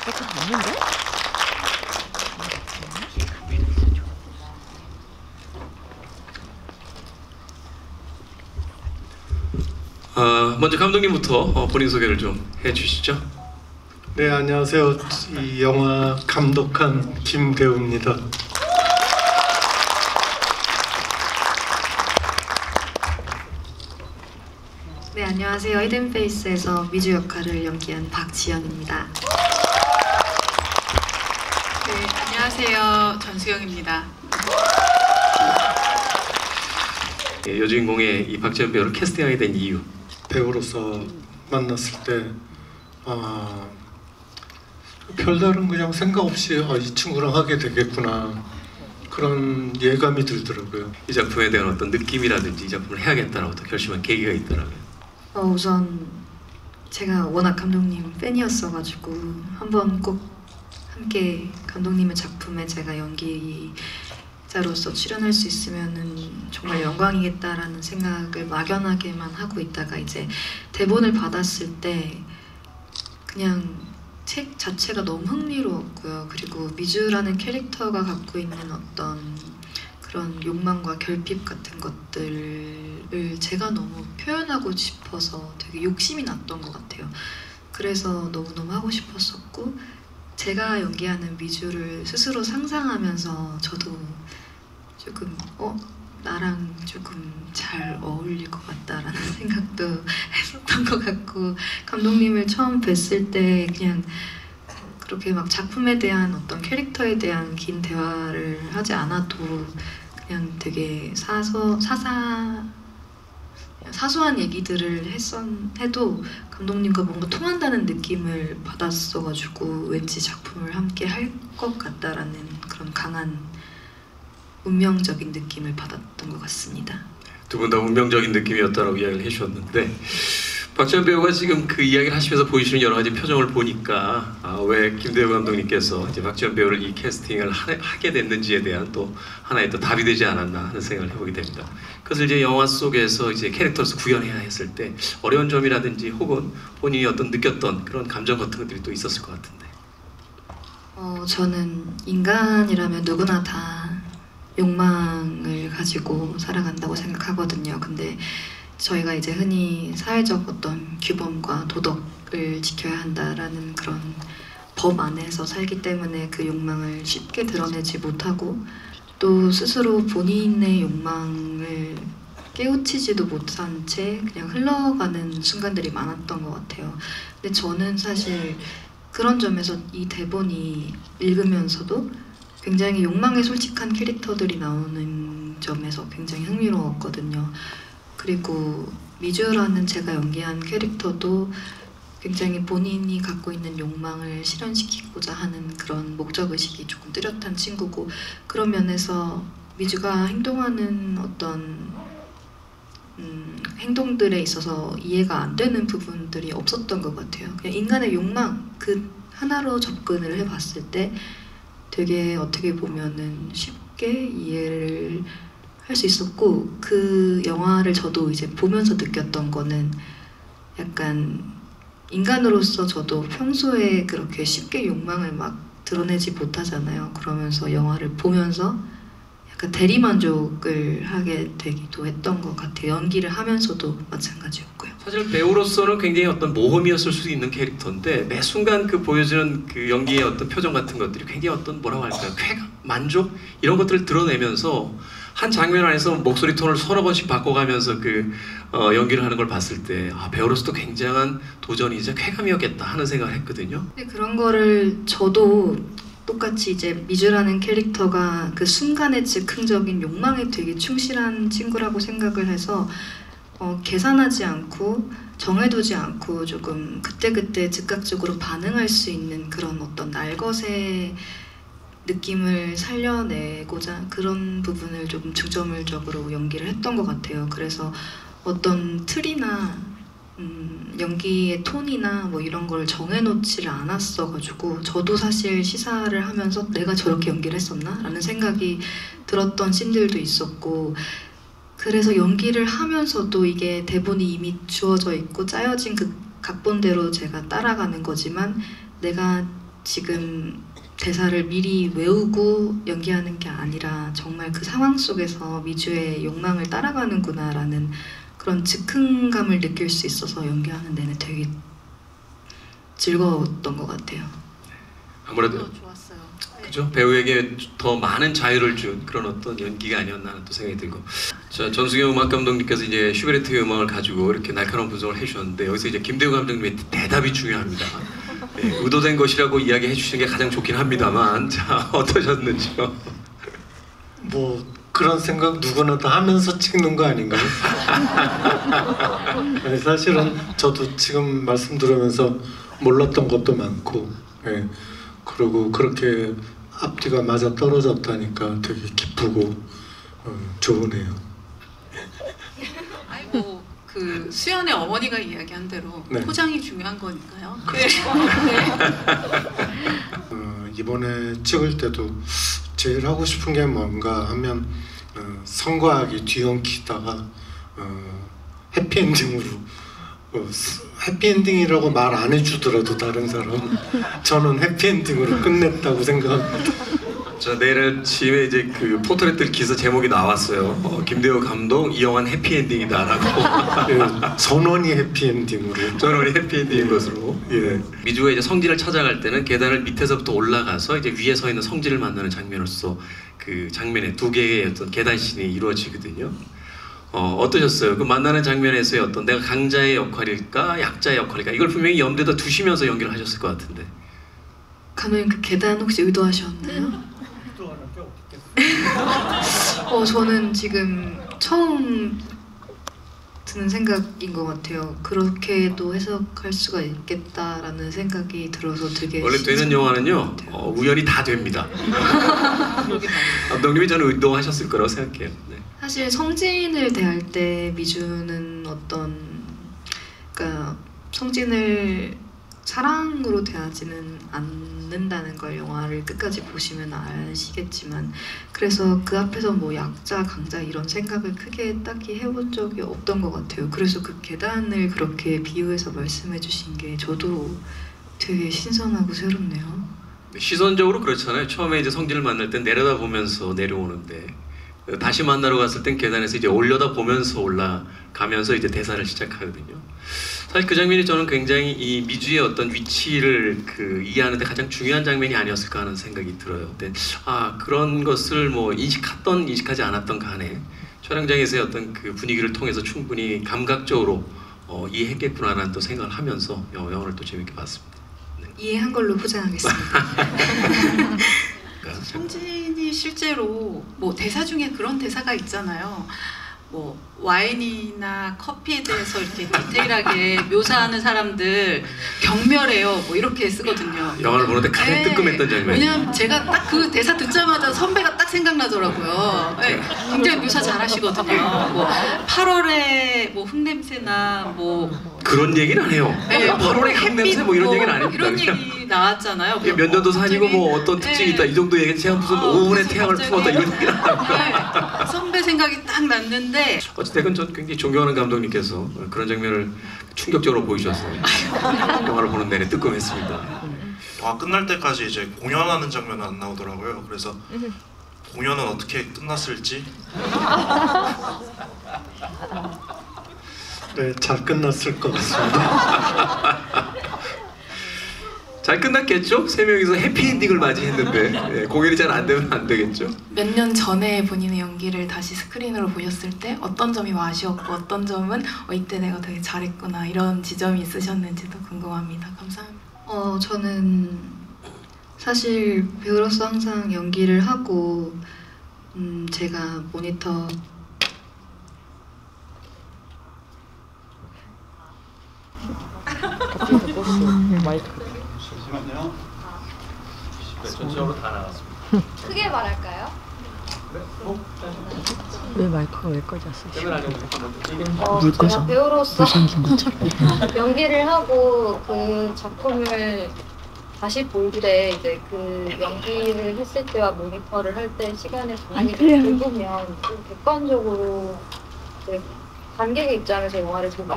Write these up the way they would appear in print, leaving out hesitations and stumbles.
앞에 거 봤는데? 먼저 감독님부터 본인 소개를 좀 해주시죠. 네, 안녕하세요. 이 영화 감독한 김대우입니다. 네, 안녕하세요. 히든페이스에서 미주 역할을 연기한 박지연입니다. 네, 안녕하세요. 전수영입니다. 여주인공의 이 박지연 배우를 캐스팅하게 된 이유. 배우로서 만났을 때 별다른 그냥 생각 없이 이 친구랑 하게 되겠구나 그런 예감이 들더라고요. 이 작품에 대한 어떤 느낌이라든지 이 작품을 해야겠다라고 또 결심한 계기가 있더라고요. 우선 제가 워낙 감독님 팬이었어가지고 한번 꼭 함께 감독님의 작품에 제가 연기자로서 출연할 수 있으면은 정말 영광이겠다라는 생각을 막연하게만 하고 있다가 이제 대본을 받았을 때 그냥 책 자체가 너무 흥미로웠고요. 그리고 미주라는 캐릭터가 갖고 있는 어떤 그런 욕망과 결핍 같은 것들을 제가 너무 표현하고 싶어서 되게 욕심이 났던 것 같아요. 그래서 너무너무 하고 싶었었고 제가 연기하는 미주를 스스로 상상하면서 저도 조금 나랑 조금 잘 어울릴 것 같다라는 생각도 했었던 것 같고 감독님을 처음 뵀을 때 그냥 그렇게 막 작품에 대한 어떤 캐릭터에 대한 긴 대화를 하지 않아도 그냥 되게 사소한 얘기들을 해도 감독님과 뭔가 통한다는 느낌을 받았어가지고 왠지 작품을 함께 할 것 같다라는 그런 강한 운명적인 느낌을 받았던 것 같습니다. 두 분 다 운명적인 느낌이었다라고 이야기를 해주셨는데 박지연 배우가 지금 그 이야기를 하시면서 보이시는 여러 가지 표정을 보니까 왜 김대우 감독님께서 이제 박지연 배우를 이 캐스팅을 하게 됐는지에 대한 또 하나의 또 답이 되지 않았나 하는 생각을 해보게 됩니다. 그것을 이제 영화 속에서 이제 캐릭터로서 구현해야 했을 때 어려운 점이라든지 혹은 본인이 어떤 느꼈던 그런 감정 같은 것들이 또 있었을 것 같은데. 저는 인간이라면 누구나 다 욕망을 가지고 살아간다고 생각하거든요. 근데 저희가 이제 흔히 사회적 어떤 규범과 도덕을 지켜야 한다라는 그런 법 안에서 살기 때문에 그 욕망을 쉽게 드러내지 못하고 또 스스로 본인의 욕망을 깨우치지도 못한 채 그냥 흘러가는 순간들이 많았던 것 같아요. 근데 저는 사실 그런 점에서 이 대본이 읽으면서도 굉장히 욕망에 솔직한 캐릭터들이 나오는 점에서 굉장히 흥미로웠거든요. 그리고 미주라는 제가 연기한 캐릭터도 굉장히 본인이 갖고 있는 욕망을 실현시키고자 하는 그런 목적의식이 조금 뚜렷한 친구고 그런 면에서 미주가 행동하는 어떤 행동들에 있어서 이해가 안 되는 부분들이 없었던 것 같아요. 그냥 인간의 욕망 그 하나로 접근을 해봤을 때 되게 어떻게 보면은 쉽게 이해를 할 수 있었고 그 영화를 저도 이제 보면서 느꼈던 거는 약간 인간으로서 저도 평소에 그렇게 쉽게 욕망을 막 드러내지 못하잖아요. 그러면서 영화를 보면서 약간 대리만족을 하게 되기도 했던 것 같아요. 연기를 하면서도 마찬가지였고요. 사실 배우로서는 굉장히 어떤 모험이었을 수 있는 캐릭터인데 매 순간 그 보여주는 그 연기의 어떤 표정 같은 것들이 굉장히 어떤 뭐라고 할까요? 쾌감, 만족 이런 것들을 드러내면서 한 장면 안에서 목소리 톤을 서너 번씩 바꿔가면서 그 연기를 하는 걸 봤을 때 배우로서도 굉장한 도전이자 쾌감이었겠다 하는 생각을 했거든요. 근데 그런 거를 저도 똑같이 이제 미주라는 캐릭터가 그 순간의 즉흥적인 욕망에 되게 충실한 친구라고 생각을 해서 계산하지 않고 정해두지 않고 조금 그때그때 즉각적으로 반응할 수 있는 그런 어떤 날것의 느낌을 살려내고자 그런 부분을 조금 중점적으로 연기를 했던 것 같아요. 그래서 어떤 틀이나 연기의 톤이나 뭐 이런 걸 정해놓지를 않았어가지고 저도 사실 시사를 하면서 내가 저렇게 연기를 했었나? 라는 생각이 들었던 씬들도 있었고 그래서 연기를 하면서도 이게 대본이 이미 주어져 있고 짜여진 그 각본대로 제가 따라가는 거지만 내가 지금 대사를 미리 외우고 연기하는 게 아니라 정말 그 상황 속에서 미주의 욕망을 따라가는구나라는 그런 즉흥감을 느낄 수 있어서 연기하는 내내 되게 즐거웠던 것 같아요. 아무래도 좋았어요. 네. 그죠? 배우에게 더 많은 자유를 준 그런 어떤 연기가 아니었나 하는 또 생각이 들고. 자, 전승영 음악 감독님께서 이제 슈베르트의 음악을 가지고 이렇게 날카로운 분석을 해주셨는데 여기서 이제 김대우 감독님의 대답이 중요합니다. 네, 의도된 것이라고 이야기해 주시는 게 가장 좋긴 합니다만, 자, 어떠셨는지요? 뭐 그런 생각 누구나 다 하면서 찍는 거 아닌가요? 아니, 사실은 저도 지금 말씀 들으면서 몰랐던 것도 많고, 예. 그리고 그렇게 앞뒤가 맞아 떨어졌다니까 되게 기쁘고 좋으네요. 아이고 그 수연의 어머니가 이야기한 대로 네. 포장이 중요한 거니까요. 이번에 찍을 때도 제일 하고 싶은 게 뭔가 하면 성과 악이 뒤엉키다가 해피엔딩으로 해피엔딩이라고 말 안 해주더라도 다른 사람 저는 해피엔딩으로 끝냈다고 생각합니다. 자, 내일 아침에 이제 그 포털에들 기사 제목이 나왔어요. 김대우 감독 이 영화는 해피엔딩이다라고. 예, 전원이 해피엔딩으로. 전원이 해피엔딩인 것으로. 예. 미주가 이제 성진을 찾아갈 때는 계단을 밑에서부터 올라가서 이제 위에 서 있는 성진을 만나는 장면으로서 그 장면에 두 개의 어떤 계단신이 이루어지거든요. 어떠셨어요? 그 만나는 장면에서의 어떤 내가 강자의 역할일까 약자의 역할일까 이걸 분명히 염두에다 두시면서 연기를 하셨을 것 같은데. 감독님 그 계단 혹시 의도하셨나요? 저는 지금 처음 드는 생각인 것 같아요. 그렇게도 해석할 수가 있겠다라는 생각이 들어서 되게 원래 되는 영화는요 우연히 다 됩니다. 감독님이 저는 의도하셨을 거라고 생각해요. 네. 사실 성진을 대할 때 미주는 그러니까 성진을 사랑으로 대하지는 않는다는 걸 영화를 끝까지 보시면 아시겠지만, 그래서 그 앞에서 뭐 약자 강자 이런 생각을 크게 딱히 해본 적이 없던 것 같아요. 그래서 그 계단을 그렇게 비유해서 말씀해 주신 게 저도 되게 신선하고 새롭네요. 시선적으로 그렇잖아요. 처음에 이제 성진을 만날 땐 내려다 보면서 내려오는데 다시 만나러 갔을 땐 계단에서 이제 올려다 보면서 올라가면서 이제 대사를 시작하거든요. 사실 그 장면이 저는 굉장히 이 미주의 어떤 위치를 이해하는데 가장 중요한 장면이 아니었을까 하는 생각이 들어요. 근데 그런 것을 뭐 인식했던 인식하지 않았던 간에 촬영장에서의 어떤 그 분위기를 통해서 충분히 감각적으로 이해했겠구나라는 또 생각을 하면서 영화를 또 재밌게 봤습니다. 네. 이해한 걸로 포장하겠습니다. 성진이 실제로 뭐 대사 중에 그런 대사가 있잖아요. 뭐 와인이나 커피에 대해서 이렇게 디테일하게 묘사하는 사람들 경멸해요. 뭐 이렇게 쓰거든요. 영화를 보는데 가장 뜨끔했던 장면. 왜냐면 제가 딱 그 대사 듣자마자 선배가 딱 생각나더라고요. 네, 굉장히 묘사 잘하시거든요. 뭐 8월에 뭐 흙냄새나 뭐 그런 얘기는 안 해요. 네, 8월에 흙냄새 뭐 이런 얘기는 안 합니다. 이런 얘기 나왔잖아요. 몇 년도 산이고 뭐 어떤 특징이 있다 이 정도 얘기. 제가 무슨 5분의 태양을 품었다 이런 얘기는 안 합니다. 선배 생각이 딱 났는데 어찌됐건 전 굉장히 존경하는 감독님께서 그런 장면을 충격적으로 보여주셔서 영화를 보는 내내 뜨끔했습니다. 영화 끝날 때까지 이제 공연하는 장면은 안 나오더라고요. 그래서 공연은 어떻게 끝났을지. 네, 잘 끝났을 것 같습니다. 잘 끝났겠죠? 세 명이서 해피엔딩을 맞이했는데 공연이 잘 안 되면 안 되겠죠? 몇 년 전에 본인의 연기를 다시 스크린으로 보셨을 때 어떤 점이 아쉬웠고 어떤 점은 이때 내가 되게 잘했구나 이런 지점이 있으셨는지도 궁금합니다. 감사합니다. 저는 사실 배우로서 항상 연기를 하고 제가 모니터 잠시만요. 네, 전체적으로 다 나왔습니다. 크게 말할까요? 왜 마이크가 왜 꺼졌어? 제가 배우로서 연기를 하고 그 작품을 다시 볼 때 이제 그 연기를 했을 때와 모니터를 할 때 시간의 정리를 읽으면 좀 객관적으로 이제 관객의 입장에서 영화를 보니까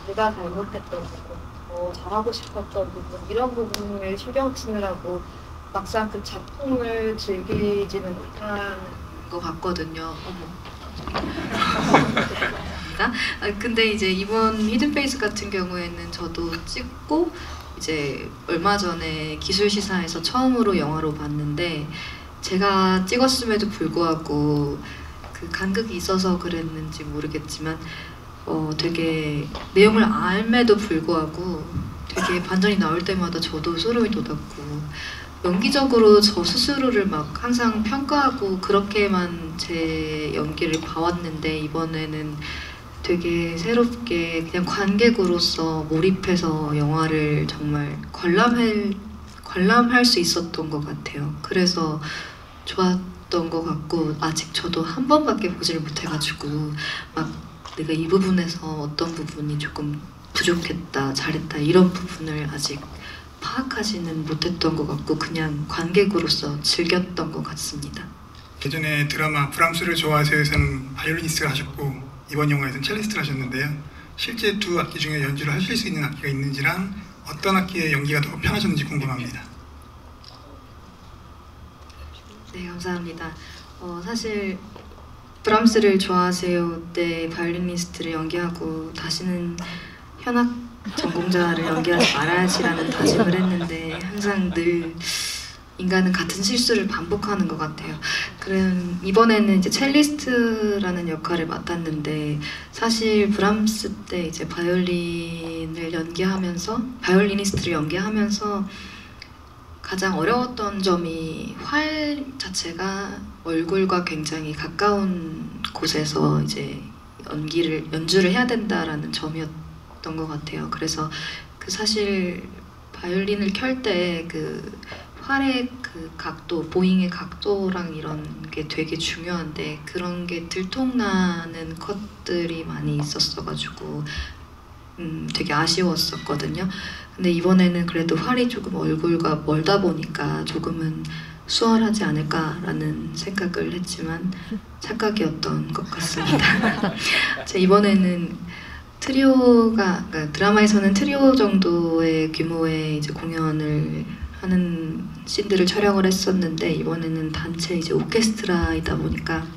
내가 잘못했던 부분 더 잘하고 싶었던 부분 이런 부분을 신경 쓰느라고 막상 그 작품을 즐기지는 못한 것 같거든요. 근데 이제 이번 히든페이스 같은 경우에는 저도 찍고 이제 얼마 전에 기술시사에서 처음으로 영화로 봤는데 제가 찍었음에도 불구하고 그 간극이 있어서 그랬는지 모르겠지만 되게 내용을 알매도 불구하고 되게 반전이 나올 때마다 저도 소름이 돋았고 연기적으로 저 스스로를 막 항상 평가하고 그렇게만 제 연기를 봐왔는데 이번에는 되게 새롭게 그냥 관객으로서 몰입해서 영화를 정말 관람할 수 있었던 것 같아요. 그래서 좋았던 것 같고 아직 저도 한 번밖에 보지를 못해가지고 막 내가 이 부분에서 어떤 부분이 조금 부족했다, 잘했다 이런 부분을 아직 파악하지는 못했던 것 같고 그냥 관객으로서 즐겼던 것 같습니다. 예전에 드라마 브람스를 좋아하세요에서는 바이올리니스트를 하셨고 이번 영화에서는 첼리스트를 하셨는데요. 실제 두 악기 중에 연주를 하실 수 있는 악기가 있는지랑 어떤 악기의 연기가 더 편하셨는지 궁금합니다. 네, 감사합니다. 사실 브람스를 좋아하세요 때 바이올리니스트를 연기하고 다시는 현악 전공자를 연기하지 말아야지라는 다짐을 했는데 항상 늘 인간은 같은 실수를 반복하는 것 같아요. 그럼 이번에는 이제 첼리스트라는 역할을 맡았는데 사실 브람스 때 이제 바이올리니스트를 연기하면서 가장 어려웠던 점이 활 자체가 얼굴과 굉장히 가까운 곳에서 이제 연주를 해야 된다라는 점이었던 것 같아요. 그래서 그 사실 바이올린을 켤 때 그 활의 그 각도, 보잉의 각도랑 이런 게 되게 중요한데 그런 게 들통나는 컷들이 많이 있었어가지고 되게 아쉬웠었거든요. 근데 이번에는 그래도 활이 조금 얼굴과 멀다 보니까 조금은 수월하지 않을까라는 생각을 했지만 착각이었던 것 같습니다. 이번에는 그러니까 드라마에서는 트리오 정도의 규모의 이제 공연을 하는 씬들을 촬영을 했었는데 이번에는 단체 이제 오케스트라이다 보니까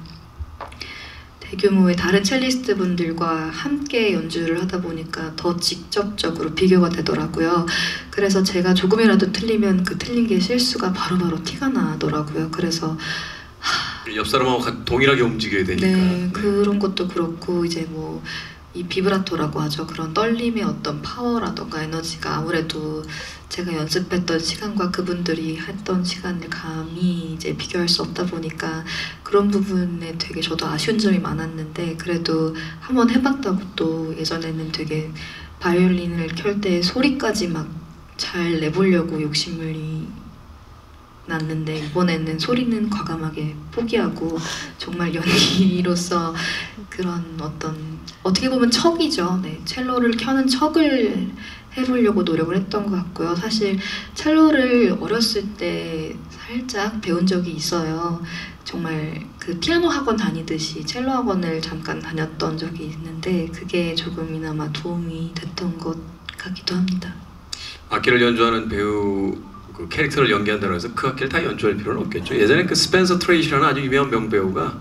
대규모의 다른 첼리스트 분들과 함께 연주를 하다 보니까 더 직접적으로 비교가 되더라고요. 그래서 제가 조금이라도 틀리면 그 틀린 게 실수가 바로바로 티가 나더라고요. 그래서 옆 사람하고 동일하게 움직여야 되니까. 네, 그런 것도 그렇고 이제 뭐 이 비브라토라고 하죠. 그런 떨림의 어떤 파워라던가 에너지가 아무래도 제가 연습했던 시간과 그분들이 했던 시간을 감히 이제 비교할 수 없다 보니까 그런 부분에 되게 저도 아쉬운 점이 많았는데 그래도 한번 해봤다고 또 예전에는 되게 바이올린을 켤 때 소리까지 막 잘 내보려고 욕심을 났는데 이번에는 소리는 과감하게 포기하고 정말 연기로서 그런 어떻게 보면 척이죠. 네, 첼로를 켜는 척을 해보려고 노력을 했던 것 같고요. 사실 첼로를 어렸을 때 살짝 배운 적이 있어요. 정말 그 피아노 학원 다니듯이 첼로 학원을 잠깐 다녔던 적이 있는데 그게 조금이나마 도움이 됐던 것 같기도 합니다. 악기를 연주하는 배우 그 캐릭터를 연기한다고 해서 그 악기를 다 연주할 필요는 없겠죠. 예전에 그 스펜서 트레이시라는 아주 유명한 명배우가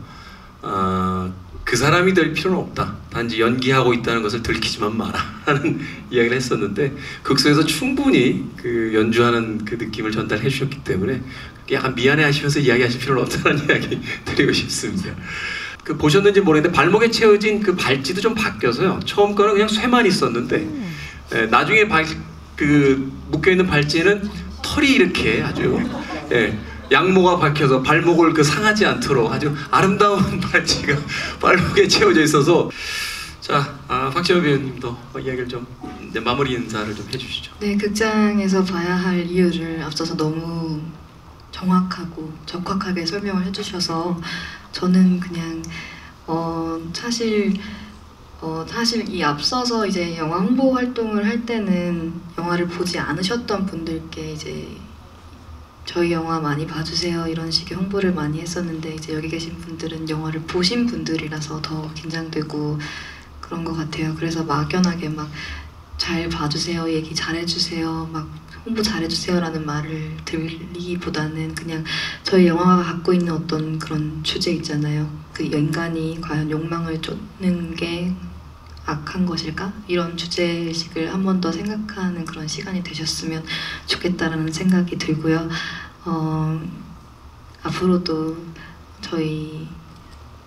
그 사람이 될 필요는 없다. 단지 연기하고 있다는 것을 들키지만 마라 하는 이야기를 했었는데 극소에서 충분히 그 연주하는 그 느낌을 전달해 주셨기 때문에 약간 미안해 하시면서 이야기하실 필요는 없다는 이야기 드리고 싶습니다. 그 보셨는지 모르겠는데 발목에 채워진 그 발찌도 좀 바뀌어서요. 처음 거는 그냥 쇠만 있었는데 나중에 그 묶여있는 발찌는 털이 이렇게 아주 양모가 박혀서 발목을 그 상하지 않도록 아주 아름다운 발찌가 발목에 채워져 있어서 자, 박지원 배우님도 이야기를 좀 이제 마무리 인사를 좀 해주시죠. 네, 극장에서 봐야 할 이유를 앞서서 너무 정확하고 적확하게 설명을 해주셔서 저는 그냥 사실 이 앞서서 이제 영화 홍보 활동을 할 때는 영화를 보지 않으셨던 분들께 이제 저희 영화 많이 봐주세요 이런 식의 홍보를 많이 했었는데 이제 여기 계신 분들은 영화를 보신 분들이라서 더 긴장되고 그런 것 같아요. 그래서 막연하게 막 잘 봐주세요, 얘기 잘해주세요, 막 홍보 잘해주세요라는 말을 들리기보다는 그냥 저희 영화가 갖고 있는 어떤 그런 주제 있잖아요. 그 인간이 과연 욕망을 쫓는 게 악한 것일까? 이런 주제의식을 한 번 더 생각하는 그런 시간이 되셨으면 좋겠다라는 생각이 들고요. 앞으로도 저희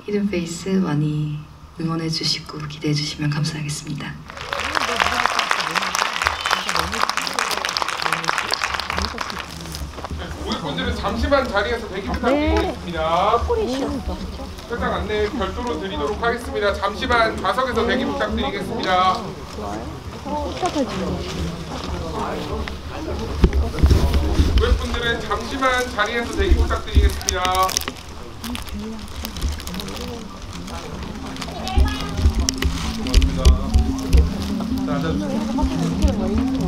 히든페이스 많이 응원해 주시고 기대해 주시면 감사하겠습니다. 고객분들은 잠시만 자리에서 대기 부탁드리겠습니다. 회장 안내 별도로 드리도록 하겠습니다. 잠시만 좌석에서 대기 부탁드리겠습니다. 고객분들은 잠시만 자리에서 대기 부탁드리겠습니다. 고맙습니다. 자, 앉아주세요.